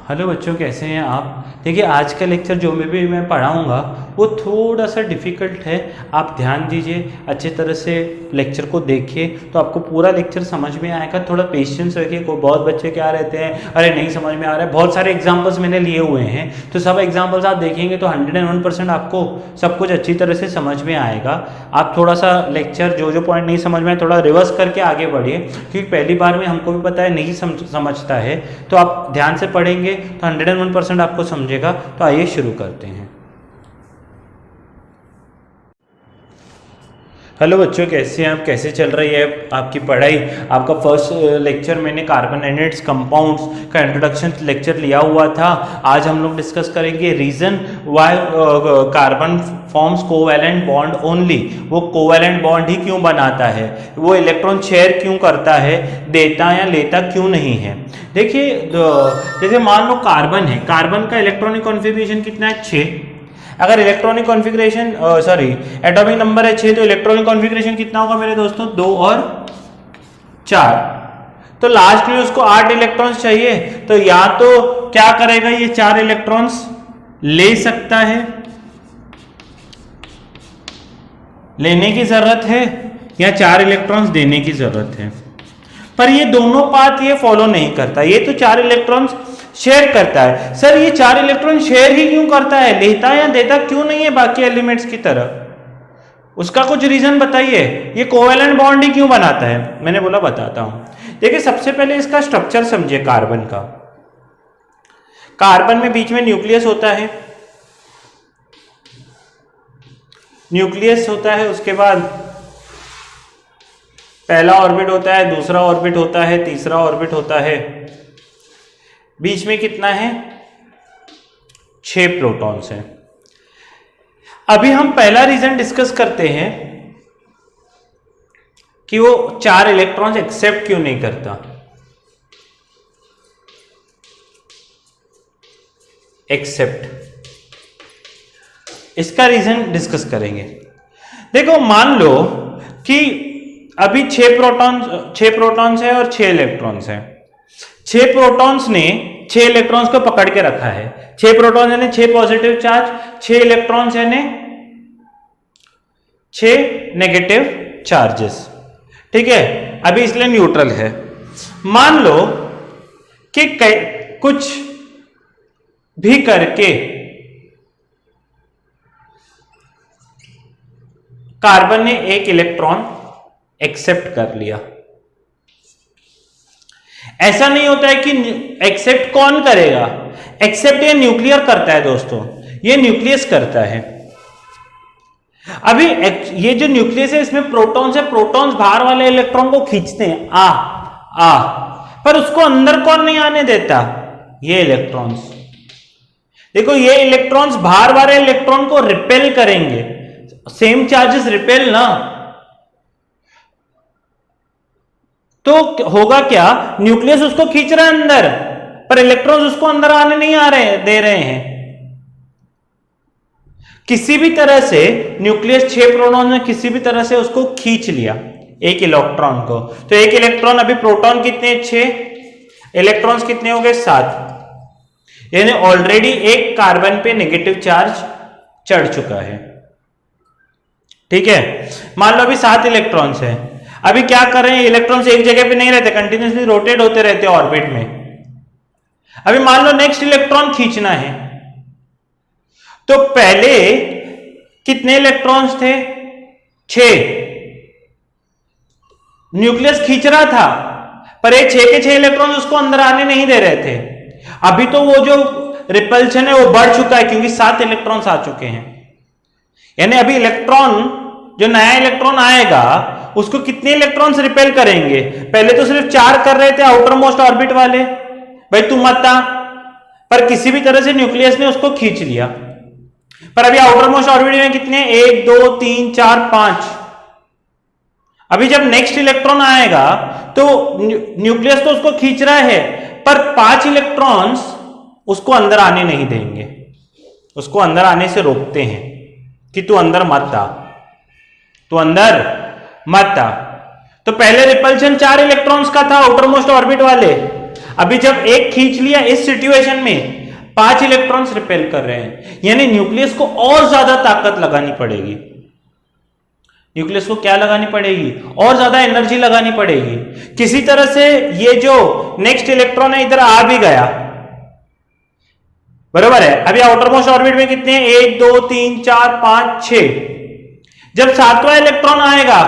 Hello बच्चों, कैसे हैं आप। देखिए, आज का लेक्चर जो मैं पढ़ाऊँगा वो थोड़ा सा डिफ़िकल्ट है। आप ध्यान दीजिए, अच्छे तरह से लेक्चर को देखिए तो आपको पूरा लेक्चर समझ में आएगा। थोड़ा पेशेंस रखिए। को बहुत बच्चे क्या रहते हैं, अरे नहीं समझ में आ रहा है। बहुत सारे एग्जाम्पल्स मैंने लिए हुए हैं, तो सब एग्जाम्पल्स आप देखेंगे तो 101% आपको सब कुछ अच्छी तरह से समझ में आएगा। आप थोड़ा सा लेक्चर जो पॉइंट नहीं समझ में आए थोड़ा रिवर्स करके आगे बढ़िए, क्योंकि पहली बार में हमको भी पता है नहीं समझता है। तो आप ध्यान से पढ़ेंगे तो 101% आपको समझेगा। तो आइए शुरू करते हैं। हेलो बच्चों, कैसे हैं आप, कैसे चल रही है आपकी पढ़ाई। आपका फर्स्ट लेक्चर मैंने कार्बन एंड इट्स कंपाउंड्स का इंट्रोडक्शन लेक्चर लिया हुआ था। आज हम लोग डिस्कस करेंगे reason why carbon forms covalent bond only. वो कोवैलेंट बॉन्ड ही क्यों बनाता है, वो इलेक्ट्रॉन शेयर क्यों करता है, देता या लेता क्यों नहीं है। देखिए, जैसे मान लो कार्बन है, कार्बन का इलेक्ट्रॉनिक कॉन्फ़िगरेशन कितना है, 6। अगर इलेक्ट्रॉनिक कॉन्फ़िगरेशन एटॉमिक नंबर है 6, तो इलेक्ट्रॉनिक कॉन्फ़िगरेशन कितना होगा मेरे दोस्तों, 2 और 4। तो लास्ट में उसको 8 इलेक्ट्रॉन्स चाहिए। तो या तो क्या करेगा, ये 4 इलेक्ट्रॉन्स ले सकता है, लेने की जरूरत है, या 4 इलेक्ट्रॉन्स देने की जरूरत है। पर ये दोनों पाथ ये फॉलो नहीं करता। ये तो 4 इलेक्ट्रॉन्स शेयर करता है। सर ये 4 इलेक्ट्रॉन शेयर ही क्यों करता है, लेता या देता क्यों नहीं है बाकी एलिमेंट्स की तरह। उसका कुछ रीजन बताइए। ये कोवैलेंट बॉन्ड ही क्यों बनाता है। मैंने बोला बताता हूं। देखिए, सबसे पहले इसका स्ट्रक्चर समझिए कार्बन का। कार्बन में बीच में न्यूक्लियस होता है, न्यूक्लियस होता है, उसके बाद पहला ऑर्बिट होता है, दूसरा ऑर्बिट होता है, तीसरा ऑर्बिट होता है। बीच में कितना है, 6 प्रोटॉन्स हैं। अभी हम पहला रीजन डिस्कस करते हैं कि वो 4 इलेक्ट्रॉन्स एक्सेप्ट क्यों नहीं करता। एक्सेप्ट, इसका रीजन डिस्कस करेंगे। देखो, मान लो कि अभी 6 प्रोटॉन्स है और 6 इलेक्ट्रॉन्स है। 6 प्रोटॉन्स ने 6 इलेक्ट्रॉन्स को पकड़ के रखा है। 6 प्रोटॉन्स यानी 6 पॉजिटिव चार्ज, 6 इलेक्ट्रॉन्स यानी 6 नेगेटिव चार्जेस। ठीक है, अभी इसलिए न्यूट्रल है। मान लो कि कुछ भी करके कार्बन ने 1 इलेक्ट्रॉन एक्सेप्ट कर लिया। ऐसा नहीं होता है कि एक्सेप्ट कौन करेगा, एक्सेप्ट ये न्यूक्लियर करता है दोस्तों, ये न्यूक्लियस करता है। अभी ये जो न्यूक्लियस है इसमें प्रोटॉन्स है, प्रोटॉन्स बाहर वाले इलेक्ट्रॉन को खींचते हैं, पर उसको अंदर कौन नहीं आने देता, ये इलेक्ट्रॉन्स। देखो, ये इलेक्ट्रॉन्स बाहर वाले इलेक्ट्रॉन को रिपेल करेंगे। सेम चार्जेस रिपेल ना, तो होगा क्या, न्यूक्लियस उसको खींच रहा है अंदर, पर इलेक्ट्रॉन्स उसको अंदर आने नहीं दे रहे हैं। किसी भी तरह से न्यूक्लियस 6 प्रोटॉन ने किसी भी तरह से उसको खींच लिया 1 इलेक्ट्रॉन को। तो 1 इलेक्ट्रॉन, अभी प्रोटॉन कितने, 6, इलेक्ट्रॉन्स कितने हो गए, 7। यानी ऑलरेडी एक कार्बन पे नेगेटिव चार्ज चढ़ चुका है। ठीक है, मान लो अभी 7 इलेक्ट्रॉन्स है। अभी क्या कर रहे हैं, इलेक्ट्रॉन्स एक जगह पे नहीं रहते, कंटिन्यूसली रोटेट होते रहते हैं ऑर्बिट में। अभी मान लो नेक्स्ट इलेक्ट्रॉन खींचना है, तो पहले कितने इलेक्ट्रॉन्स थे, 6। न्यूक्लियस खींच रहा था, पर ये 6 के 6 इलेक्ट्रॉन्स उसको अंदर आने नहीं दे रहे थे। अभी तो वो जो रिपल्शन है वो बढ़ चुका है, क्योंकि 7 इलेक्ट्रॉन्स आ चुके हैं। यानी अभी इलेक्ट्रॉन, जो नया इलेक्ट्रॉन आएगा उसको कितने इलेक्ट्रॉन्स रिपेल करेंगे। पहले तो सिर्फ 4 कर रहे थे आउटर मोस्ट ऑर्बिट वाले, भाई तू मत आ, पर किसी भी तरह से न्यूक्लियस ने उसको खींच लिया। पर अभी आउटर मोस्ट ऑर्बिट में कितने, 1 2 3 4 5। अभी जब नेक्स्ट इलेक्ट्रॉन आएगा तो न्यूक्लियस तो उसको खींच रहा है, पर 5 इलेक्ट्रॉन्स उसको अंदर आने नहीं देंगे, उसको अंदर आने से रोकते हैं कि तू अंदर मत आ, तू अंदर मत आ। तो पहले रिपल्शन 4 इलेक्ट्रॉन्स का था आउटर मोस्ट ऑर्बिट वाले, अभी जब एक खींच लिया इस सिचुएशन में 5 इलेक्ट्रॉन्स रिपेल कर रहे हैं, यानी न्यूक्लियस को और ज्यादा ताकत लगानी पड़ेगी। न्यूक्लियस को क्या लगानी पड़ेगी? और ज्यादा एनर्जी लगानी पड़ेगी। किसी तरह से ये जो नेक्स्ट इलेक्ट्रॉन है इधर आ भी गया, बराबर है। अभी आउटर मोस्ट ऑर्बिट में कितने हैं? 1 2 3 4 5 6। जब 7वां इलेक्ट्रॉन आएगा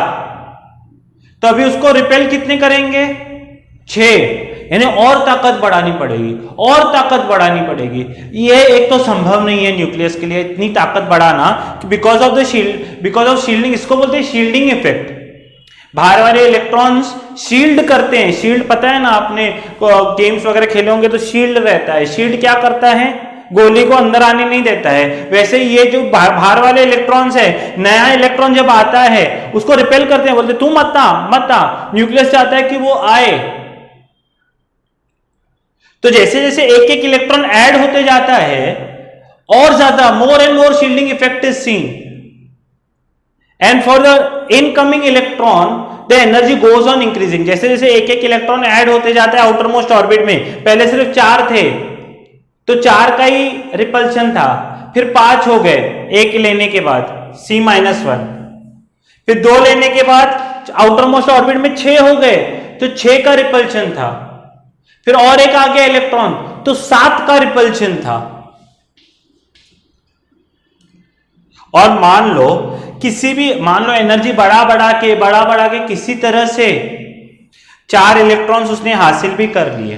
तो अभी उसको रिपेल कितने करेंगे? 6, यानी और ताकत बढ़ानी पड़ेगी, और ताकत बढ़ानी पड़ेगी। यह एक तो संभव नहीं है न्यूक्लियस के लिए इतनी ताकत बढ़ाना, बिकॉज ऑफ शील्डिंग। इसको बोलते हैं शील्डिंग इफेक्ट। बाहर वाले इलेक्ट्रॉन्स शील्ड करते हैं। शील्ड पता है ना, आपने गेम्स वगैरह खेले होंगे तो शील्ड रहता है। शील्ड क्या करता है? गोली को अंदर आने नहीं देता है। वैसे ये जो बाहर वाले इलेक्ट्रॉन्स है, नया इलेक्ट्रॉन जब आता है उसको रिपेल करते हैं, बोलते तू मत आ। न्यूक्लियस चाहता है कि वो आए। तो जैसे जैसे एक एक इलेक्ट्रॉन ऐड होते जाता है और ज्यादा more and more shielding effect is seen, and for the incoming electron the energy goes on increasing. जैसे जैसे एक एक इलेक्ट्रॉन ऐड होते जाता है आउटर मोस्ट ऑर्बिट में, पहले सिर्फ 4 थे तो 4 का ही रिपल्शन था, फिर 5 हो गए एक लेने के बाद C-1, फिर 2 लेने के बाद आउटर मोस्ट ऑर्बिट में 6 हो गए तो 6 का रिपल्शन था, फिर और एक आ गया इलेक्ट्रॉन तो 7 का रिपल्शन था। और मान लो एनर्जी बढ़ा के किसी तरह से 4 इलेक्ट्रॉन्स उसने हासिल भी कर लिए,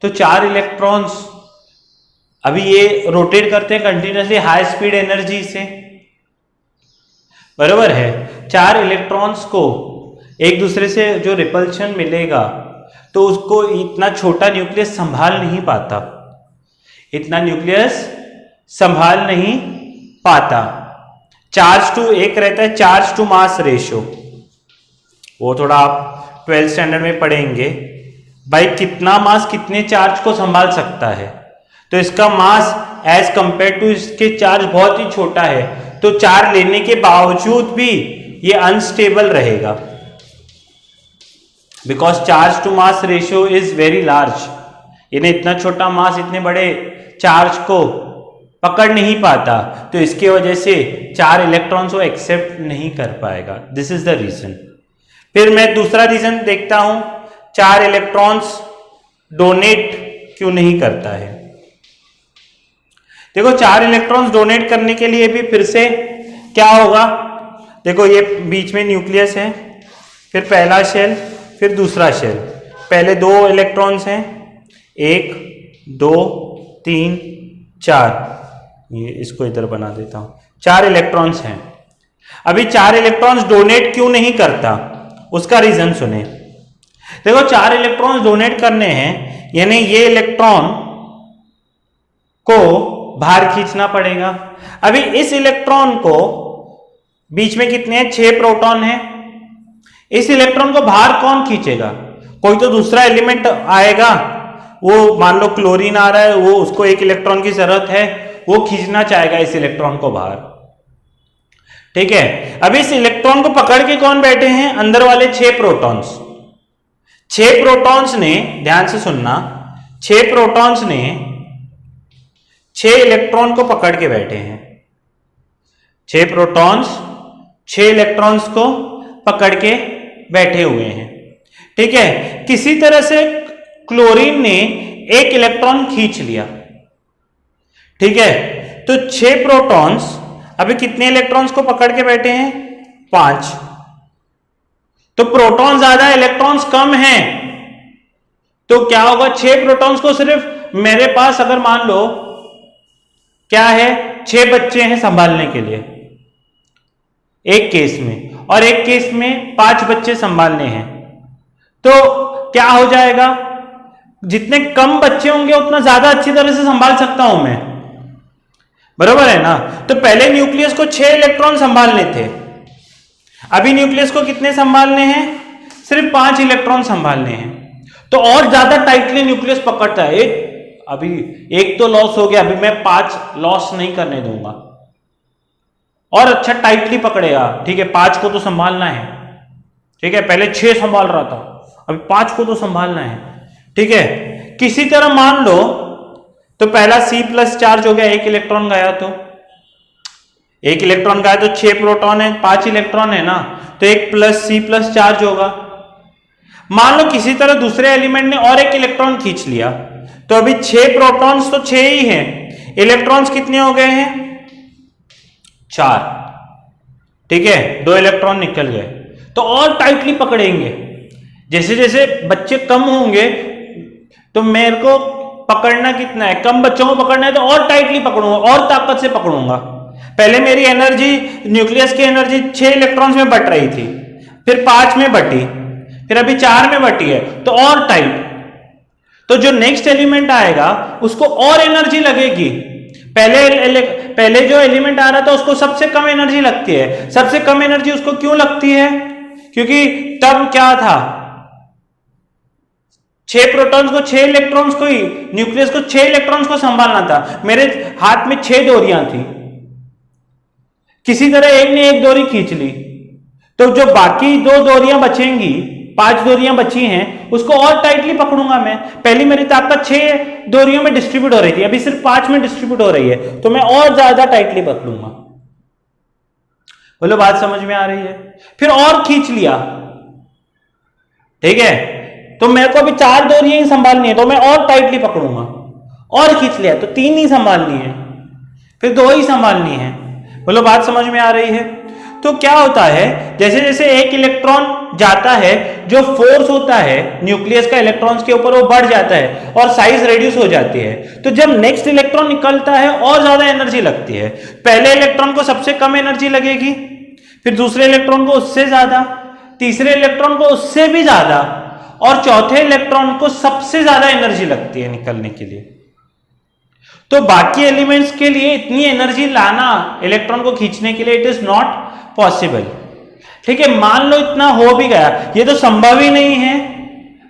तो 4 इलेक्ट्रॉन्स अभी ये रोटेट करते हैं कंटिन्यूसली हाई स्पीड एनर्जी से, बराबर है। 4 इलेक्ट्रॉन्स को एक दूसरे से जो रिपल्शन मिलेगा तो उसको इतना छोटा न्यूक्लियस संभाल नहीं पाता। चार्ज टू एक रहता है चार्ज टू मास रेशियो, वो थोड़ा आप 12th स्टैंडर्ड में पढ़ेंगे भाई, कितना मास कितने चार्ज को संभाल सकता है। तो इसका मास एज कंपेयर टू इसके चार्ज बहुत ही छोटा है, तो 4 लेने के बावजूद भी ये अनस्टेबल रहेगा, because charge to mass ratio is very large. यानी इतना छोटा मास इतने बड़े चार्ज को पकड़ नहीं पाता, तो इसकी वजह से 4 इलेक्ट्रॉन्स को एक्सेप्ट नहीं कर पाएगा। This is the reason. फिर मैं दूसरा रीजन देखता हूं, 4 इलेक्ट्रॉन्स डोनेट क्यों नहीं करता है। देखो 4 इलेक्ट्रॉन्स डोनेट करने के लिए भी फिर से क्या होगा, देखो ये बीच में न्यूक्लियस है, फिर पहला शेल, फिर दूसरा शेल। पहले 2 इलेक्ट्रॉन्स हैं, 1 2 3 4, ये इसको इधर बना देता हूं, 4 इलेक्ट्रॉन्स हैं। अभी 4 इलेक्ट्रॉन्स डोनेट क्यों नहीं करता, उसका रीजन सुने। देखो 4 इलेक्ट्रॉन्स डोनेट करने हैं, यानी ये इलेक्ट्रॉन को बाहर खींचना पड़ेगा। अभी इस इलेक्ट्रॉन को बीच में कितने हैं? 6 प्रोटॉन हैं। इस इलेक्ट्रॉन को बाहर कौन खींचेगा? कोई तो दूसरा एलिमेंट आएगा, वो मान लो क्लोरीन आ रहा है, वो उसको 1 इलेक्ट्रॉन की जरूरत है, वो खींचना चाहेगा इस इलेक्ट्रॉन को बाहर, ठीक है। अब इस इलेक्ट्रॉन को पकड़ के कौन बैठे हैं? अंदर वाले 6 प्रोटॉन्स। 6 प्रोटॉन्स ने, ध्यान से सुनना, 6 प्रोटॉन्स ने 6 इलेक्ट्रॉन को पकड़ के बैठे हैं। 6 प्रोटॉन्स 6 इलेक्ट्रॉन्स को पकड़ के बैठे हुए हैं, ठीक है। किसी तरह से क्लोरीन ने 1 इलेक्ट्रॉन खींच लिया, ठीक है। तो 6 प्रोटॉन्स अभी कितने इलेक्ट्रॉन्स को पकड़ के बैठे हैं? 5। तो प्रोटॉन ज्यादा इलेक्ट्रॉन्स कम हैं, तो क्या होगा? 6 प्रोटॉन्स को सिर्फ मेरे पास अगर मान लो क्या है, 6 बच्चे हैं संभालने के लिए एक केस में, और एक केस में 5 बच्चे संभालने हैं, तो क्या हो जाएगा? जितने कम बच्चे होंगे उतना ज्यादा अच्छी तरह से संभाल सकता हूं मैं, बराबर है ना। तो पहले न्यूक्लियस को 6 इलेक्ट्रॉन संभालने थे, अभी न्यूक्लियस को कितने संभालने हैं? सिर्फ 5 इलेक्ट्रॉन संभालने हैं। तो और ज्यादा टाइटली न्यूक्लियस पकड़ता है। अभी 1 तो लॉस हो गया, अभी मैं 5 लॉस नहीं करने दूंगा, और अच्छा टाइटली पकड़ेगा, ठीक है। 5 को तो संभालना है, ठीक है। पहले 6 संभाल रहा था, अभी 5 को तो संभालना है, ठीक है। किसी तरह मान लो तो पहला C+ चार्ज हो गया, 1 इलेक्ट्रॉन गया, तो 1 इलेक्ट्रॉन गया तो 6 प्रोटॉन है, 5 इलेक्ट्रॉन है ना, तो 1 C+ चार्ज होगा। मान लो किसी तरह दूसरे एलिमेंट ने और 1 इलेक्ट्रॉन खींच लिया, तो अभी 6 प्रोटॉन्स तो 6 ही हैं, इलेक्ट्रॉन्स कितने हो गए हैं? 4, ठीक है, 2 इलेक्ट्रॉन निकल गए। तो और टाइटली पकड़ेंगे, जैसे जैसे बच्चे कम होंगे तो मेरे को पकड़ना कितना है, कम बच्चों को पकड़ना है तो और टाइटली पकड़ूंगा, और ताकत से पकड़ूंगा। पहले मेरी एनर्जी, न्यूक्लियस की एनर्जी 6 इलेक्ट्रॉन्स में बट रही थी, फिर 5 में बटी, फिर अभी 4 में बटी है, तो और टाइट। तो जो नेक्स्ट एलिमेंट आएगा उसको और एनर्जी लगेगी। पहले जो एलिमेंट आ रहा था उसको सबसे कम एनर्जी लगती है। सबसे कम एनर्जी उसको क्यों लगती है? क्योंकि तब क्या था, 6 प्रोटॉन्स को 6 इलेक्ट्रॉन्स को ही, न्यूक्लियस को 6 इलेक्ट्रॉन्स को संभालना था। मेरे हाथ में 6 डोरियां थी, किसी तरह एक ने एक डोरी खींच ली, तो जो बाकी 2 डोरियां बचेंगी, 5 डोरियां बची हैं, उसको और टाइटली पकड़ूंगा मैं। पहले मेरी ताकत 6 डोरियों में डिस्ट्रीब्यूट हो रही थी, अभी सिर्फ 5 में डिस्ट्रीब्यूट हो रही है, तो मैं और ज्यादा टाइटली पकड़ूंगा। बोलो बात समझ में आ रही है? फिर और खींच लिया, ठीक है, तो मेरे को अभी 4 डोरियां ही संभालनी है, तो मैं और टाइटली पकड़ूंगा। और खींच लिया तो 3 ही संभालनी है, फिर 2 ही संभालनी है। बोलो बात समझ में आ रही है? तो क्या होता है, जैसे जैसे एक इलेक्ट्रॉन जाता है, जो फोर्स होता है न्यूक्लियस का इलेक्ट्रॉन्स के ऊपर, वो बढ़ जाता है और साइज रेड्यूस हो जाती है। तो जब नेक्स्ट इलेक्ट्रॉन निकलता है और ज्यादा एनर्जी लगती है। पहले इलेक्ट्रॉन को सबसे कम एनर्जी लगेगी, फिर दूसरे इलेक्ट्रॉन को उससे ज्यादा, तीसरे इलेक्ट्रॉन को उससे भी ज्यादा, और चौथे इलेक्ट्रॉन को सबसे ज्यादा एनर्जी लगती है निकलने के लिए। तो बाकी एलिमेंट्स के लिए इतनी एनर्जी लाना इलेक्ट्रॉन को खींचने के लिए, इट इज नॉट पॉसिबल, ठीक है। मान लो इतना हो भी गया, ये तो संभव ही नहीं है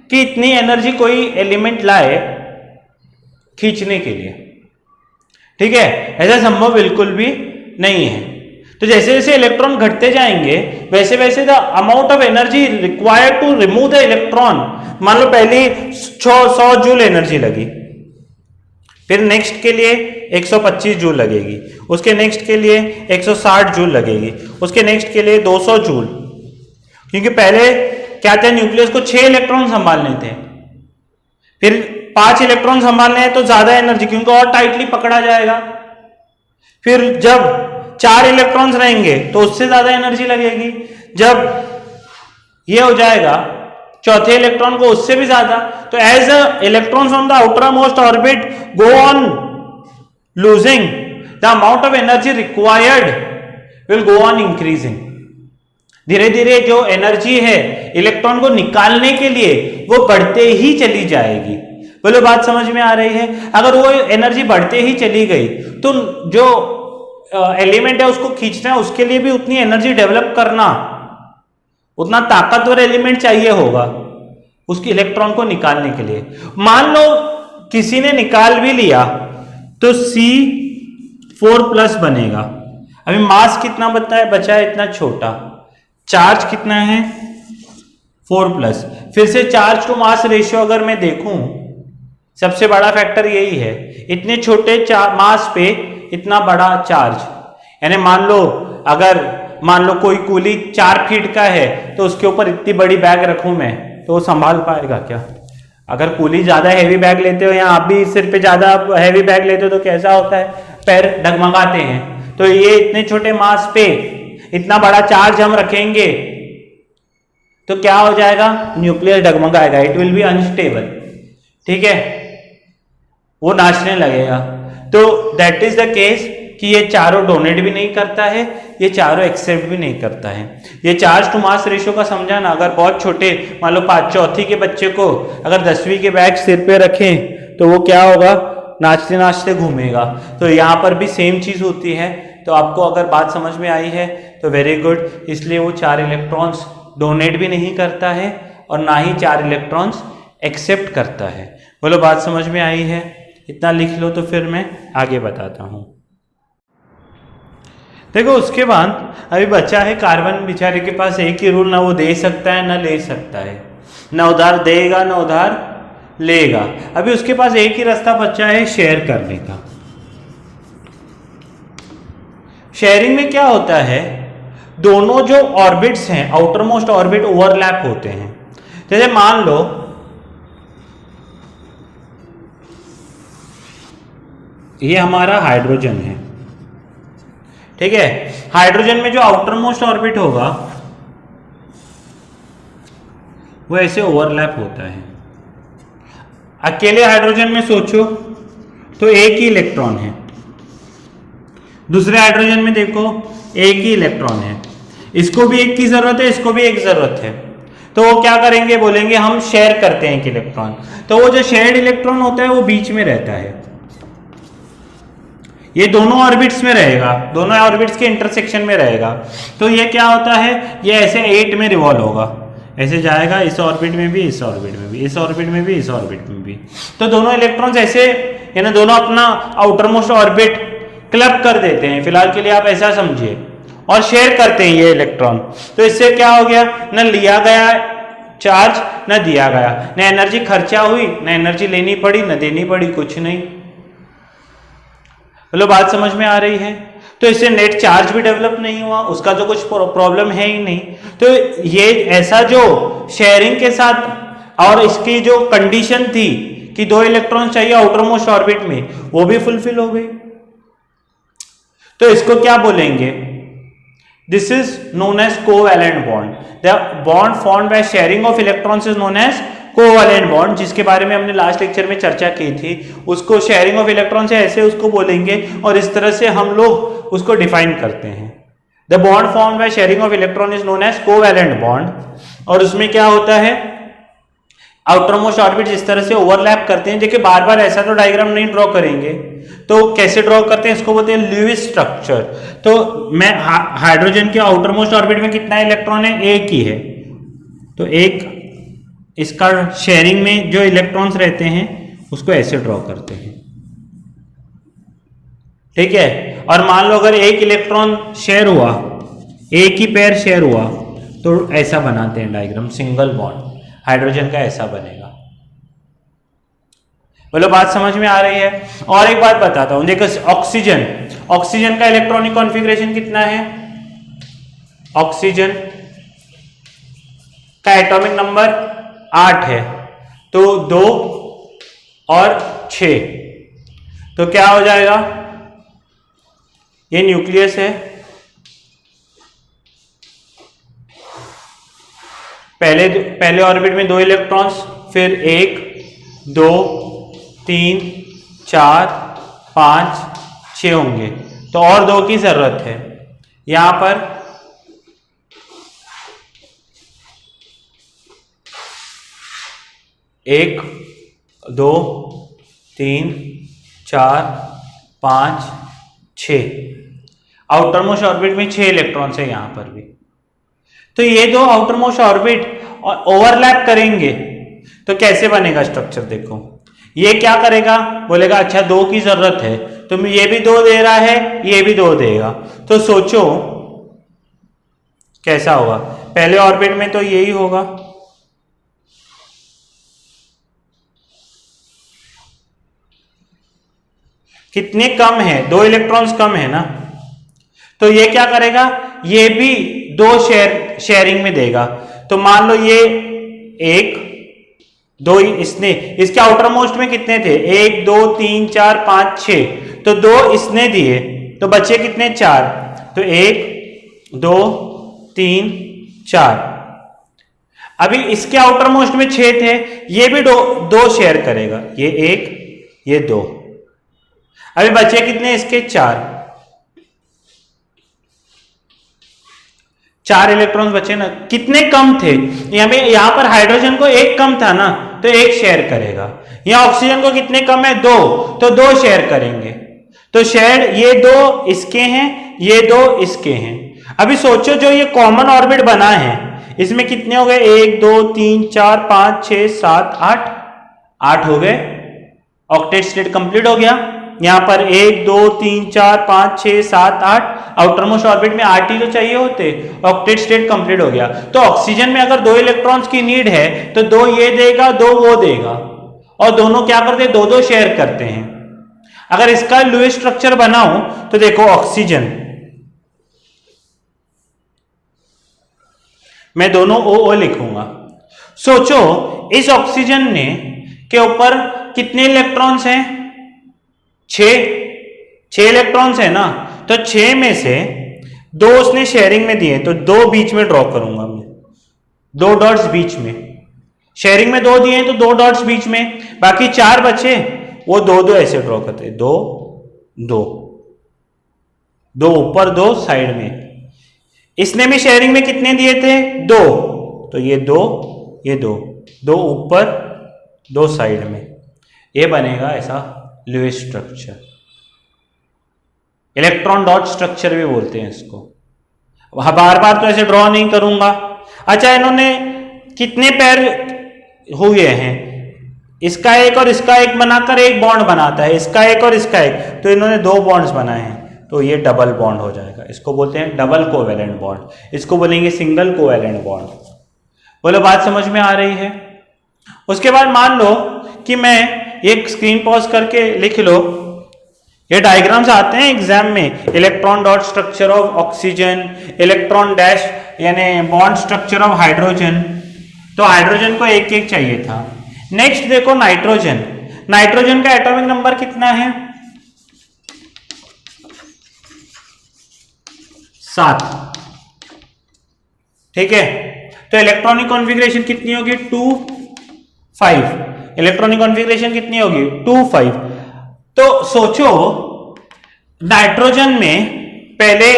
कि इतनी एनर्जी कोई एलिमेंट लाए खींचने के लिए, ठीक है, ऐसा संभव बिल्कुल भी नहीं है। तो जैसे जैसे इलेक्ट्रॉन घटते जाएंगे, वैसे वैसे the amount of energy required to remove the electron, मान लो पहली 100 जूल एनर्जी लगी, फिर नेक्स्ट के लिए 125 जूल लगेगी, उसके नेक्स्ट के लिए 160 जूल लगेगी, उसके नेक्स्ट के लिए 200 जूल, क्योंकि पहले क्या था, न्यूक्लियस को 6 इलेक्ट्रॉन संभालने थे, फिर 5 इलेक्ट्रॉन संभालने हैं तो ज्यादा एनर्जी, क्योंकि और टाइटली पकड़ा जाएगा। फिर जब 4 इलेक्ट्रॉन्स रहेंगे तो उससे ज्यादा एनर्जी लगेगी, जब ये हो जाएगा चौथे इलेक्ट्रॉन को उससे भी ज्यादा। तो as electrons on the outermost orbit go on losing, the amount of energy required will go on increasing. धीरे धीरे जो एनर्जी है इलेक्ट्रॉन को निकालने के लिए वो बढ़ते ही चली जाएगी। बोलो बात समझ में आ रही है? अगर वो एनर्जी बढ़ते ही चली गई तो जो एलिमेंट है उसको खींचना है, उसके लिए भी उतनी एनर्जी डेवलप करना, उतना ताकतवर एलिमेंट चाहिए होगा उसकी इलेक्ट्रॉन को निकालने के लिए। मान लो किसी ने निकाल भी लिया तो C4+ बनेगा। अभी मास कितना बचा है इतना छोटा, चार्ज कितना है 4+। फिर से चार्ज टू मास रेशियो अगर मैं देखूं, सबसे बड़ा फैक्टर यही है, इतने छोटे मास पे इतना बड़ा चार्ज। यानी मान लो कोई कूली 4 फीट का है तो उसके ऊपर इतनी बड़ी बैग रखूं मैं, तो वो संभाल पाएगा क्या? अगर कूली ज्यादा हैवी बैग लेते हो या आप भी सिर पे ज्यादा हैवी बैग लेते हो तो कैसा होता है, पैर डगमगाते हैं। तो ये इतने छोटे मास पे इतना बड़ा चार्ज हम रखेंगे तो क्या हो जाएगा, न्यूक्लियस डगमगाएगा, इट विल बी अनस्टेबल, ठीक है, वो नाचने लगेगा। तो दैट इज द केस कि ये चारों डोनेट भी नहीं करता है, ये चारों एक्सेप्ट भी नहीं करता है। ये चार्ज टू मास रेशियो का समझा ना, अगर बहुत छोटे मान लो 5वीं के बच्चे को अगर 10वीं के बैग सिर पे रखें तो वो क्या होगा, नाचते नाचते घूमेगा। तो यहाँ पर भी सेम चीज होती है। तो आपको अगर बात समझ में आई है तो वेरी गुड। इसलिए वो 4 इलेक्ट्रॉन्स डोनेट भी नहीं करता है और ना ही 4 इलेक्ट्रॉन्स एक्सेप्ट करता है। बोलो बात समझ में आई है? इतना लिख लो तो फिर मैं आगे बताता हूँ। देखो उसके बाद अभी बचा है कार्बन। बेचारे के पास एक ही रूल, ना वो दे सकता है ना ले सकता है। ना उधार देगा ना उधार लेगा। अभी उसके पास एक ही रास्ता बचा है शेयर करने का। शेयरिंग में क्या होता है, दोनों जो ऑर्बिट्स हैं, आउटर मोस्ट ऑर्बिट ओवरलैप होते हैं। जैसे मान लो ये हमारा हाइड्रोजन है, ठीक है। हाइड्रोजन में जो आउटर मोस्ट ऑर्बिट होगा वो ऐसे ओवरलैप होता है। अकेले हाइड्रोजन में सोचो तो एक ही इलेक्ट्रॉन है, दूसरे हाइड्रोजन में देखो एक ही इलेक्ट्रॉन है, इसको भी एक की जरूरत है, इसको भी एक जरूरत है। तो वो क्या करेंगे, बोलेंगे हम शेयर करते हैं एक इलेक्ट्रॉन। तो वो जो शेयर्ड इलेक्ट्रॉन होता है वो बीच में रहता है, ये दोनों ऑर्बिट्स में रहेगा, दोनों ऑर्बिट्स के इंटरसेक्शन में रहेगा। तो ये क्या होता है, ये ऐसे 8 में रिवॉल्व होगा, ऐसे जाएगा, इस ऑर्बिट में भी, इस ऑर्बिट में भी, इस ऑर्बिट में भी, इस ऑर्बिट में भी। तो दोनों इलेक्ट्रॉन्स ऐसे, यानी दोनों अपना आउटर मोस्ट ऑर्बिट क्लब कर देते हैं, फिलहाल के लिए आप ऐसा समझिए, और शेयर करते हैं ये इलेक्ट्रॉन। तो इससे क्या हो गया, न लिया गया चार्ज न दिया गया, न एनर्जी खर्चा हुई, न एनर्जी लेनी पड़ी न देनी पड़ी, कुछ नहीं। बोलो बात समझ में आ रही है। तो इससे नेट चार्ज भी डेवलप नहीं हुआ, उसका तो कुछ प्रॉब्लम है ही नहीं। तो ये ऐसा जो शेयरिंग के साथ और इसकी जो कंडीशन थी कि 2 इलेक्ट्रॉन चाहिए आउटर मोस्ट ऑर्बिट में, वो भी फुलफिल हो गई। तो इसको क्या बोलेंगे, this is known as covalent bond. The bond formed by sharing of electrons is known as covalent bond, जिसके बारे में हमने लास्ट लेक्चर में चर्चा की थी। उसको शेयरिंग ऑफ इलेक्ट्रॉन से ऐसे उसको बोलेंगे, और इस तरह से हम लोग उसको डिफाइन करते हैं। The bond formed by sharing of electron is known as covalent bond. और उसमें क्या होता है, आउटर मोस्ट ऑर्बिट इस तरह से ओवरलैप करते हैं। देखिए बार बार ऐसा तो डायग्राम नहीं ड्रॉ करेंगे, तो कैसे ड्रॉ करते हैं, इसको बोलते हैं ल्यूइस स्ट्रक्चर। तो मैं हाइड्रोजन के आउटर मोस्ट ऑर्बिट में कितना इलेक्ट्रॉन है, एक ही है। तो एक इसका शेयरिंग में जो इलेक्ट्रॉन्स रहते हैं उसको ऐसे ड्रॉ करते हैं, ठीक है। और मान लो अगर एक इलेक्ट्रॉन शेयर हुआ, एक ही पेयर शेयर हुआ, तो ऐसा बनाते हैं डायग्राम, सिंगल बॉन्ड हाइड्रोजन का ऐसा बनेगा। बोलो बात समझ में आ रही है। और एक बात बताता हूं, देखो ऑक्सीजन, ऑक्सीजन का इलेक्ट्रॉनिक कॉन्फ़िगरेशन कितना है, ऑक्सीजन का एटॉमिक नंबर 8 है, तो 2 और 6, तो क्या हो जाएगा, ये न्यूक्लियस है, पहले ऑर्बिट में 2 इलेक्ट्रॉन्स, फिर 1 2 3 4 5 6 होंगे, तो और 2 की जरूरत है। यहां पर 1 2 3 4 5 6, आउटर मोस्ट ऑर्बिट में 6 इलेक्ट्रॉन्स है यहां पर भी। तो ये 2 आउटर मोस्ट ऑर्बिट ओवरलैप करेंगे, तो कैसे बनेगा स्ट्रक्चर, देखो ये क्या करेगा, बोलेगा अच्छा 2 की जरूरत है, तो ये भी 2 दे रहा है, ये भी 2 देगा, तो सोचो कैसा होगा। पहले ऑर्बिट में तो यही होगा, कितने कम है, 2 इलेक्ट्रॉन्स कम है ना। तो ये क्या करेगा, ये भी 2 शेयरिंग में देगा। तो मान लो ये 1 2, इसने, इसके आउटर मोस्ट में कितने थे, 1 2 3 4 5 6, तो 2 इसने दिए, तो बचे कितने, 4। तो 1 2 3 4। अभी इसके आउटर मोस्ट में 6 थे, ये भी 2 शेयर करेगा, ये 1 ये 2। अभी बचे कितने इसके, 4 इलेक्ट्रॉन्स बचे ना, कितने कम थे। यहां पर हाइड्रोजन को 1 कम था ना, तो 1 शेयर करेगा। यहां ऑक्सीजन को कितने कम है, 2, तो 2 शेयर करेंगे। तो शेयर ये 2 इसके हैं, ये 2 इसके हैं। अभी सोचो जो ये कॉमन ऑर्बिट बना है, इसमें कितने हो गए, 1 2 3 4 5 6 7 8 हो गए, ऑक्टेट स्टेट कंप्लीट हो गया। यहां पर 1 2 3 4 5 6 7 8 आउटर मोस्ट ऑर्बिट में 8 ही तो चाहिए होते, ऑक्टेट स्टेट कंप्लीट हो गया। तो ऑक्सीजन में अगर 2 इलेक्ट्रॉन्स की नीड है तो 2 ये देगा 2 वो देगा, और दोनों क्या करते हैं, 2-2 शेयर करते हैं। अगर इसका लुईस स्ट्रक्चर बनाऊं तो देखो ऑक्सीजन, मैं दोनों ओ लिखूंगा। सोचो इस ऑक्सीजन ने के ऊपर कितने इलेक्ट्रॉन्स हैं, 6 इलेक्ट्रॉन्स है ना, तो 6 में से 2 उसने शेयरिंग में दिए, तो 2 बीच में ड्रॉ करूंगा मैं, 2 डॉट्स बीच में, शेयरिंग में 2 दिए तो 2 डॉट्स बीच में, बाकी 4 बचे वो 2-2 ऐसे ड्रॉ करते, 2 ऊपर 2 साइड में। इसने भी शेयरिंग में कितने दिए थे, 2, तो ये 2 ऊपर 2 साइड में, ये बनेगा ऐसा Lewis structure. Electron dot structure भी बोलते हैं इसको। बार बार तो ऐसे ड्रॉ नहीं करूंगा। अच्छा, इन्होंने कितने पैर हुए हैं, इसका एक और इसका एक बनाकर एक बॉन्ड बनाता है, इसका एक और इसका एक, तो इन्होंने 2 बॉन्ड्स बनाए हैं, तो ये डबल बॉन्ड हो जाएगा। इसको बोलते हैं डबल कोवैलेंट बॉन्ड, इसको बोलेंगे सिंगल कोवैलेंट बॉन्ड। बोलो बात समझ में आ रही है। उसके बाद मान लो कि मैं एक स्क्रीन पॉज करके लिख लो, ये डायग्राम्स आते हैं एग्जाम में, electron dot structure of oxygen, electron dash यानी बॉन्ड स्ट्रक्चर ऑफ हाइड्रोजन, तो हाइड्रोजन को एक एक चाहिए था। नेक्स्ट देखो नाइट्रोजन, नाइट्रोजन का एटॉमिक नंबर कितना है, 7, ठीक है। तो इलेक्ट्रॉनिक कॉन्फ़िगरेशन कितनी होगी, 2 5, इलेक्ट्रॉनिक कॉन्फ़िगरेशन कितनी होगी, 2 5। तो सोचो नाइट्रोजन में पहले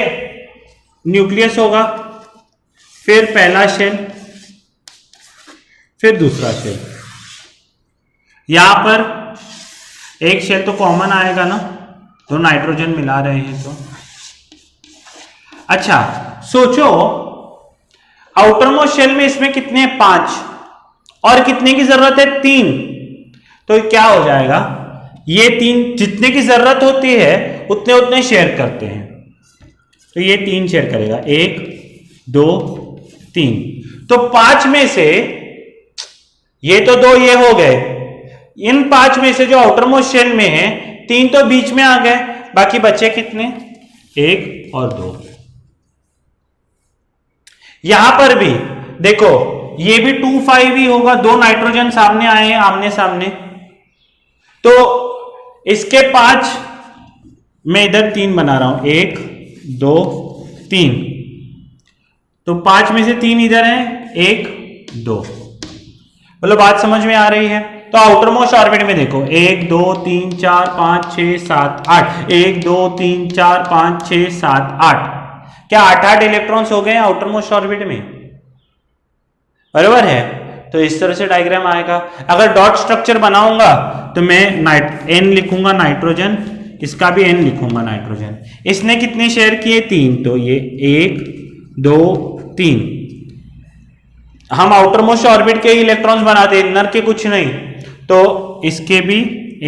न्यूक्लियस होगा, फिर पहला शेल, फिर दूसरा शेल, यहां पर एक शेल तो कॉमन आएगा ना, तो नाइट्रोजन मिला रहे हैं तो। अच्छा सोचो आउटर मोस्ट शेल में इसमें कितने, 5, और कितने की जरूरत है, 3, तो क्या हो जाएगा, ये 3 जितने की जरूरत होती है उतने उतने शेयर करते हैं, तो ये 3 शेयर करेगा, 1 2 3, तो 5 में से ये तो 2 ये हो गए, इन 5 में से जो आउटर मोस्ट शेल में है 3 तो बीच में आ गए, बाकी बचे कितने, 1 और 2। यहां पर भी देखो ये भी 2 5 ही होगा, 2 नाइट्रोजन सामने आए हैं आमने सामने, तो इसके 5 मैं इधर 3 बना रहा हूं, 1 2 3, तो 5 में से 3 इधर है, 1 2, मतलब बात समझ में आ रही है। तो आउटर मोस्ट ऑर्बिट में देखो 1 2 3 4 5 6 7 8, 1 2 3 4 5 6 7 8, क्या 8 इलेक्ट्रॉन्स हो गए आउटर मोस्ट ऑर्बिट में, बराबर है। तो इस तरह से डायग्राम आएगा। अगर डॉट स्ट्रक्चर बनाऊंगा तो मैं n लिखूंगा नाइट्रोजन, इसका भी n लिखूंगा नाइट्रोजन। इसने कितने शेयर किए, 3, तो ये 1 2 3। हम आउटर मोस्ट ऑर्बिट के इलेक्ट्रॉन्स बनाते हैं, इनर के कुछ नहीं, तो इसके भी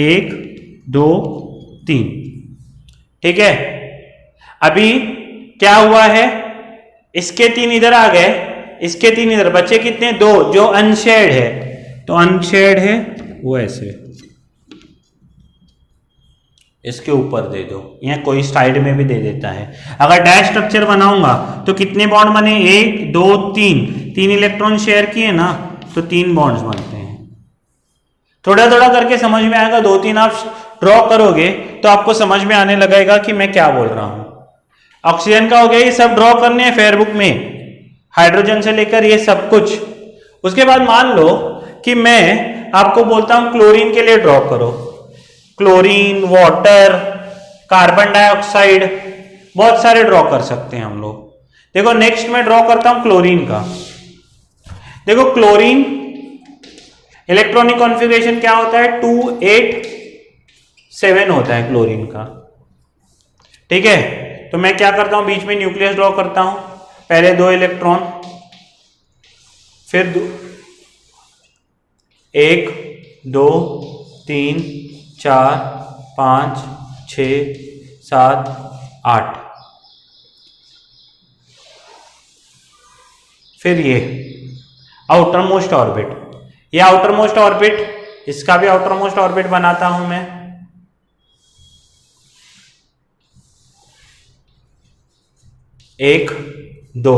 1 2 3, ठीक है। अभी क्या हुआ है, इसके 3 इधर आ गए, इसके 3 इधर, बचे कितने, 2 जो अनशेयर्ड है, तो अनशेयर्ड है वो ऐसे इसके ऊपर दे दो, या कोई साइड में भी दे देता है। अगर डैश स्ट्रक्चर बनाऊंगा तो कितने बॉन्ड बने, 1 2 3 इलेक्ट्रॉन शेयर किए ना, तो 3 बॉन्ड्स बनते हैं। थोड़ा थोड़ा करके समझ में आएगा, 2-3 आप ड्रॉ करोगे तो आपको समझ में आने लगेगा कि मैं क्या बोल रहा हूं। ऑक्सीजन का हो गया, ये सब ड्रॉ करने हैं फेयरबुक में, हाइड्रोजन से लेकर ये सब कुछ। उसके बाद मान लो कि मैं आपको बोलता हूं क्लोरीन के लिए ड्रॉ करो, क्लोरीन, वाटर, कार्बन डाइऑक्साइड, बहुत सारे ड्रॉ कर सकते हैं हम लोग। देखो नेक्स्ट मैं ड्रॉ करता हूं क्लोरीन का। देखो क्लोरीन इलेक्ट्रॉनिक कॉन्फ़िगरेशन क्या होता है, 2 8 7 होता है क्लोरीन का, ठीक है। तो मैं क्या करता हूं, बीच में न्यूक्लियस ड्रॉ करता हूं, पहले 2 इलेक्ट्रॉन, फिर 1 2 3 4 5 6 7 8, फिर ये आउटर मोस्ट ऑर्बिट, ये आउटर मोस्ट ऑर्बिट, इसका भी आउटर मोस्ट ऑर्बिट बनाता हूं मैं। एक दो,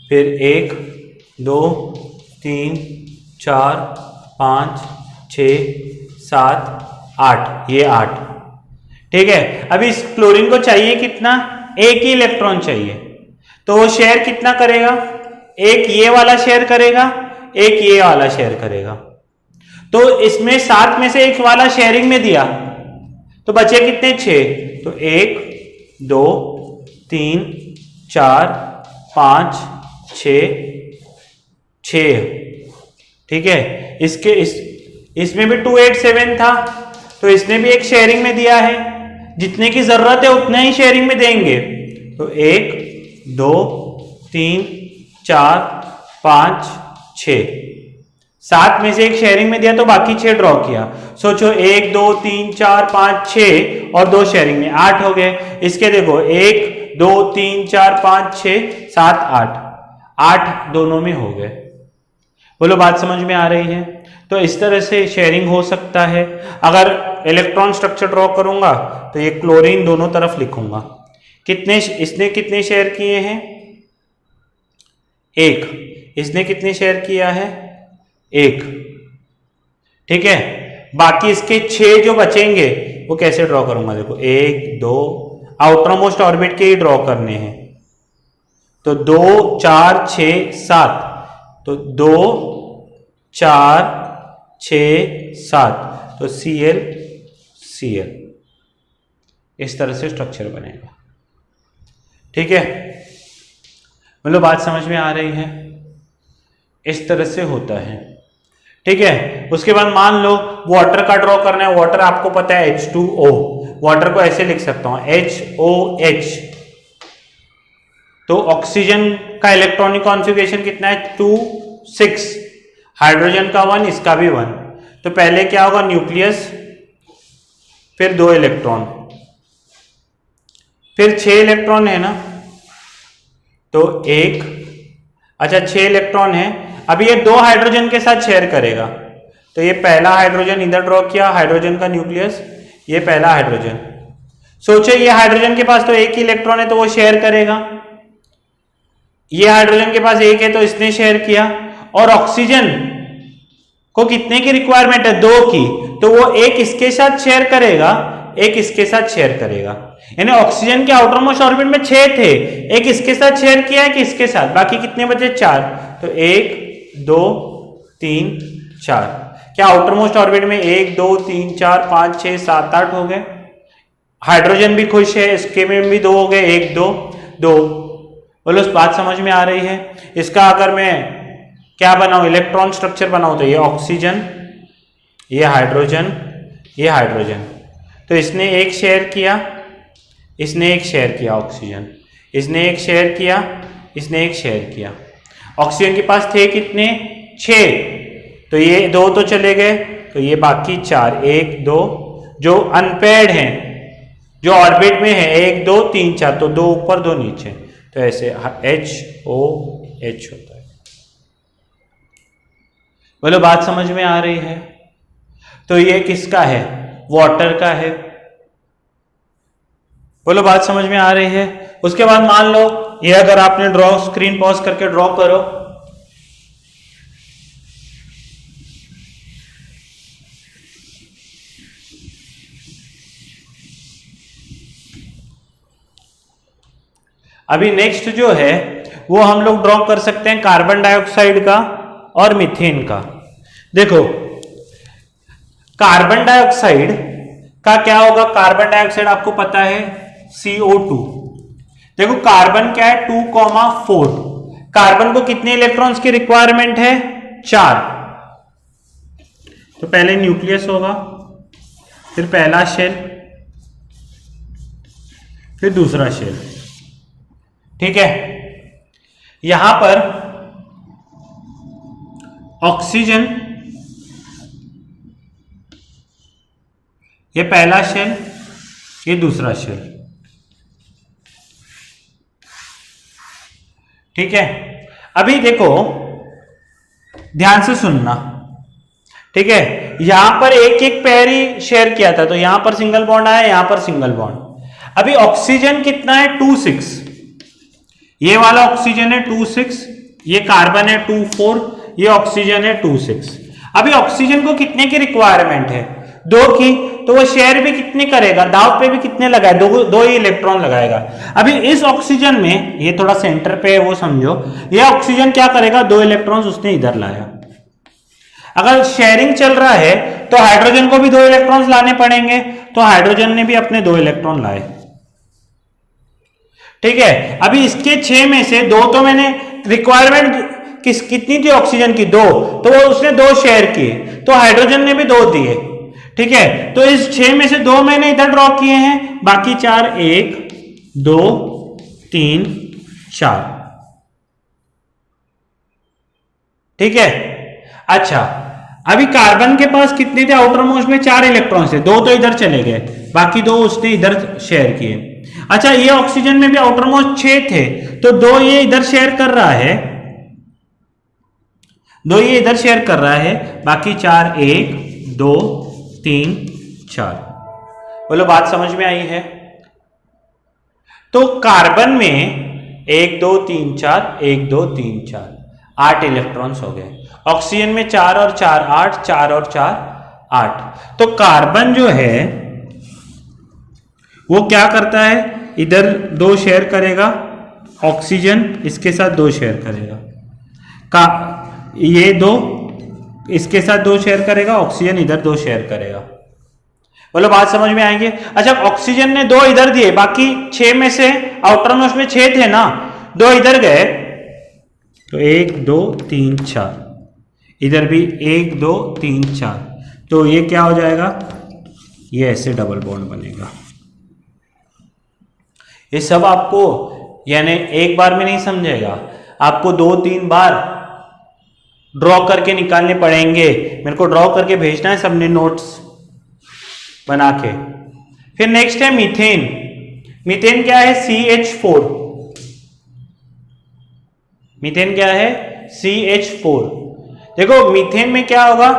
फिर एक दो तीन चार पाँच छ सात आठ, ये 8। ठीक है, अभी इस क्लोरीन को चाहिए कितना, एक ही इलेक्ट्रॉन चाहिए, तो वो शेयर कितना करेगा, एक ये वाला शेयर करेगा, एक ये वाला शेयर करेगा। तो इसमें 7 में से एक वाला शेयरिंग में दिया, तो बचे कितने, 6। तो 1 2 3 4 5 6। ठीक है, इसमें भी 287 था, तो इसने भी एक शेयरिंग में दिया है, जितने की जरूरत है उतना ही शेयरिंग में देंगे। तो 1 2 3 4 5 6, 7 में से एक शेयरिंग में दिया तो बाकी 6 ड्रॉ किया। सोचो 1 2 3 4 5 6 और 2 शेयरिंग में, 8 हो गए। इसके देखो 1 2 3 4 5 6 7 8 दोनों में हो गए। बोलो बात समझ में आ रही है। तो इस तरह से शेयरिंग हो सकता है। अगर इलेक्ट्रॉन स्ट्रक्चर ड्रॉ करूंगा तो ये क्लोरीन दोनों तरफ लिखूंगा। कितने, इसने कितने शेयर किए हैं, 1। इसने कितने शेयर किया है, 1। ठीक है, बाकी इसके 6 जो बचेंगे वो कैसे ड्रॉ करूंगा, देखो 1 2, आउटर मोस्ट ऑर्बिट के ही ड्रॉ करने हैं। तो 2 4 6 7, तो 2 4 6 7, तो Cl Cl, इस तरह से स्ट्रक्चर बनेगा। ठीक है, मतलब बात समझ में आ रही है, इस तरह से होता है। ठीक है, उसके बाद मान लो वाटर का ड्रॉ करना है। वाटर आपको पता है H2O, वाटर को ऐसे लिख सकता हूं HOH। तो ऑक्सीजन का इलेक्ट्रॉनिक कॉन्फ़िगरेशन कितना है, 2 6, हाइड्रोजन का 1, इसका भी 1। तो पहले क्या होगा, न्यूक्लियस, फिर 2 इलेक्ट्रॉन, फिर 6 इलेक्ट्रॉन है ना, तो 1, अच्छा 6 इलेक्ट्रॉन है। अब ये 2 हाइड्रोजन के साथ शेयर करेगा, तो ये पहला हाइड्रोजन इधर ड्रॉ किया, हाइड्रोजन का न्यूक्लियस, ये पहला हाइड्रोजन। सोचो ये हाइड्रोजन के पास तो एक ही इलेक्ट्रॉन है, तो वो शेयर करेगा। ये हाइड्रोजन के पास 1 है, तो इसने शेयर किया। और ऑक्सीजन को कितने की रिक्वायरमेंट है, 2 की, तो वो एक इसके साथ शेयर करेगा, एक इसके साथ शेयर करेगा। यानी ऑक्सीजन के आउटर मोस्ट ऑर्बिट में 6 थे, एक इसके साथ शेयर किया है कि इसके साथ, बाकी कितने बचे, 4। तो 1 2 3 4, क्या आउटर मोस्ट ऑर्बिट में 1 2 3 4 5 6 7 8 हो गए। हाइड्रोजन भी खुश है, इसके में भी 2 हो गए, 1 2 2। बोलो बात समझ में आ रही है। इसका अगर मैं क्या बनाऊं, इलेक्ट्रॉन स्ट्रक्चर बनाऊं, तो ये ऑक्सीजन, ये हाइड्रोजन, ये हाइड्रोजन। तो इसने एक शेयर किया, इसने एक शेयर किया, ऑक्सीजन, इसने एक शेयर किया, इसने एक शेयर किया। ऑक्सीजन के पास थे कितने, 6, तो ये 2 तो चले गए, तो ये बाकी 4, 1 2, जो अनपेयर्ड हैं, जो ऑर्बिट में है, 1 2 3 4, तो 2 ऊपर 2 नीचे, तो ऐसे HOH होता है। बोलो बात समझ में आ रही है। तो ये किसका है, वाटर का है। बोलो बात समझ में आ रही है। उसके बाद मान लो ये, अगर आपने ड्रॉ, स्क्रीन पॉज करके ड्रॉ करो, अभी नेक्स्ट जो है वो हम लोग ड्रॉ कर सकते हैं कार्बन डाइऑक्साइड का और मीथेन का। देखो कार्बन डाइऑक्साइड का क्या होगा, कार्बन डाइऑक्साइड आपको पता है CO2। देखो कार्बन क्या है, 2,4। कार्बन को कितने इलेक्ट्रॉन्स की रिक्वायरमेंट है, 4। तो पहले न्यूक्लियस होगा, फिर पहला शेल, फिर दूसरा शेल। ठीक है, यहां पर ऑक्सीजन, ये पहला शेल, ये दूसरा शेल। ठीक है, अभी देखो ध्यान से सुनना, ठीक है। यहां पर एक एक पेयर ही शेयर किया था, तो यहां पर सिंगल बॉन्ड आया, यहां पर सिंगल बॉन्ड। अभी ऑक्सीजन कितना है 2,6, ये वाला ऑक्सीजन है 2,6, ये कार्बन है 2,4, ये ऑक्सीजन है 2,6। अभी ऑक्सीजन को कितने की रिक्वायरमेंट है? 2 की, तो वो शेयर भी कितने करेगा, दाव पे भी कितने लगाए, दो ही इलेक्ट्रॉन लगाएगा। अभी इस ऑक्सीजन में, ये थोड़ा सेंटर पे है वो समझो, ये ऑक्सीजन क्या करेगा, 2 इलेक्ट्रॉन्स उसने इधर लाया। अगर शेयरिंग चल रहा है तो हाइड्रोजन को भी 2 इलेक्ट्रॉन्स लाने पड़ेंगे, तो हाइड्रोजन ने भी अपने 2 इलेक्ट्रॉन लाए, ठीक है। अभी इसके 6 में से 2 तो मैंने रिक्वायरमेंट कितनी थी ऑक्सीजन की, 2, तो वो उसने 2 शेयर किए, तो हाइड्रोजन ने भी 2 दिए, ठीक है। तो इस 6 में से 2 मैंने इधर ड्रॉ किए हैं, बाकी 4 1 2 3 4, ठीक है। अच्छा, अभी कार्बन के पास कितने थे आउटर मोस्ट में, 4 इलेक्ट्रॉन थे, 2 तो इधर चले गए, बाकी 2 उसने इधर शेयर किए। अच्छा, ये ऑक्सीजन में भी आउटर मोस्ट 6 थे, तो 2 ये इधर शेयर कर रहा है, 2 ये इधर शेयर कर रहा है, बाकी 4 1 2 3 4। बोलो बात समझ में आई है? तो कार्बन में 1 2 3 4 1 2 3 4 8 इलेक्ट्रॉन्स हो गए। ऑक्सीजन में 4 और 4 8, 4 और 4 8। तो कार्बन जो है वो क्या करता है, इधर 2 शेयर करेगा, ऑक्सीजन इसके साथ 2 शेयर करेगा, ये 2 इसके साथ 2 शेयर करेगा, ऑक्सीजन इधर 2 शेयर करेगा। बोलो बात समझ में आएंगे? अच्छा, ऑक्सीजन ने 2 इधर दिए, बाकी 6 में से आउटर मोस्ट में 6 थे ना, 2 इधर गए, तो 1 2 3 4, इधर भी 1 2 3 4, तो ये क्या हो जाएगा, ये ऐसे डबल बॉन्ड बनेगा। ये सब आपको यानी एक बार में नहीं समझेगा, आपको 2-3 बार ड्रॉ करके निकालने पड़ेंगे। मेरे को ड्रॉ करके भेजना है सबने नोट्स बना के। फिर नेक्स्ट है मीथेन। मीथेन क्या है, CH4। मीथेन क्या है, CH4। देखो मीथेन में क्या होगा,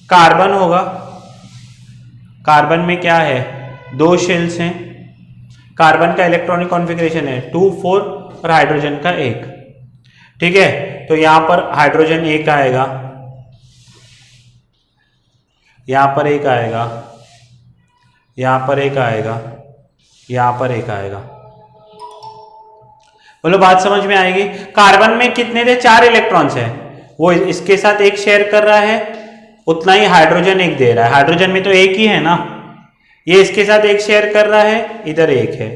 कार्बन होगा, कार्बन में क्या है, 2 शेल्स हैं, कार्बन का इलेक्ट्रॉनिक कॉन्फ़िगरेशन है 2 4 और हाइड्रोजन का 1, ठीक है। तो यहां पर हाइड्रोजन 1 आएगा, यहां पर 1 आएगा, यहां पर 1 आएगा, यहां पर 1 आएगा। बोलो बात समझ में आएगी? कार्बन में कितने थे, 4 इलेक्ट्रॉन्स हैं, वो इसके साथ 1 शेयर कर रहा है, उतना ही हाइड्रोजन 1 दे रहा है। हाइड्रोजन में तो 1 ही है ना, ये इसके साथ 1 शेयर कर रहा है, इधर 1 है,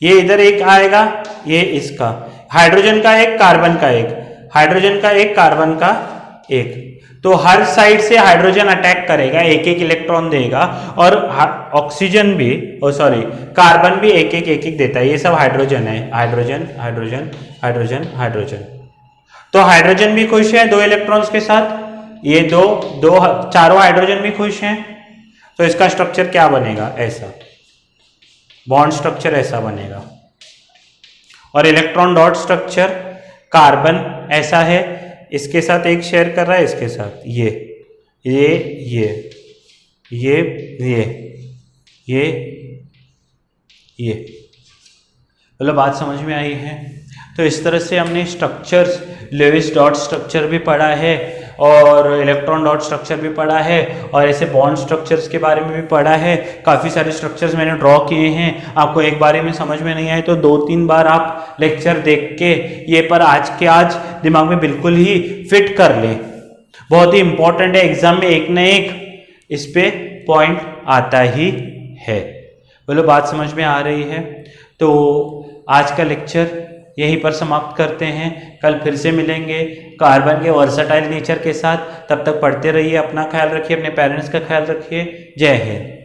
ये इधर 1 आएगा, ये इसका, हाइड्रोजन का 1 कार्बन का 1, हाइड्रोजन का 1 कार्बन का 1, तो हर साइड से हाइड्रोजन अटैक करेगा, 1-1 इलेक्ट्रॉन देगा, और ऑक्सीजन भी कार्बन भी 1-1 देता है। ये सब हाइड्रोजन है, हाइड्रोजन हाइड्रोजन हाइड्रोजन हाइड्रोजन। तो हाइड्रोजन भी खुश है 2 इलेक्ट्रॉन्स के साथ, ये चारों हाइड्रोजन भी खुश हैं। तो इसका स्ट्रक्चर क्या बनेगा, ऐसा बॉन्ड स्ट्रक्चर ऐसा बनेगा। और इलेक्ट्रॉन डॉट स्ट्रक्चर, कार्बन ऐसा है, इसके साथ 1 शेयर कर रहा है, इसके साथ ये मतलब बात समझ में आई है? तो इस तरह से हमने स्ट्रक्चर्स, लेविस डॉट स्ट्रक्चर भी पढ़ा है और इलेक्ट्रॉन डॉट स्ट्रक्चर भी पढ़ा है, और ऐसे बॉन्ड स्ट्रक्चर्स के बारे में भी पढ़ा है। काफ़ी सारे स्ट्रक्चर्स मैंने ड्रॉ किए हैं। आपको एक बारे में समझ में नहीं आए तो 2-3 बार आप लेक्चर देख के ये पर आज के आज दिमाग में बिल्कुल ही फिट कर लें। बहुत ही इंपॉर्टेंट है, एग्जाम में एक न एक इस पे पॉइंट आता ही है। बोलो बात समझ में आ रही है? तो आज का लेक्चर यहीं पर समाप्त करते हैं। कल फिर से मिलेंगे कार्बन के वर्सटाइल नेचर के साथ। तब तक पढ़ते रहिए, अपना ख्याल रखिए, अपने पेरेंट्स का ख्याल रखिए। जय हिंद।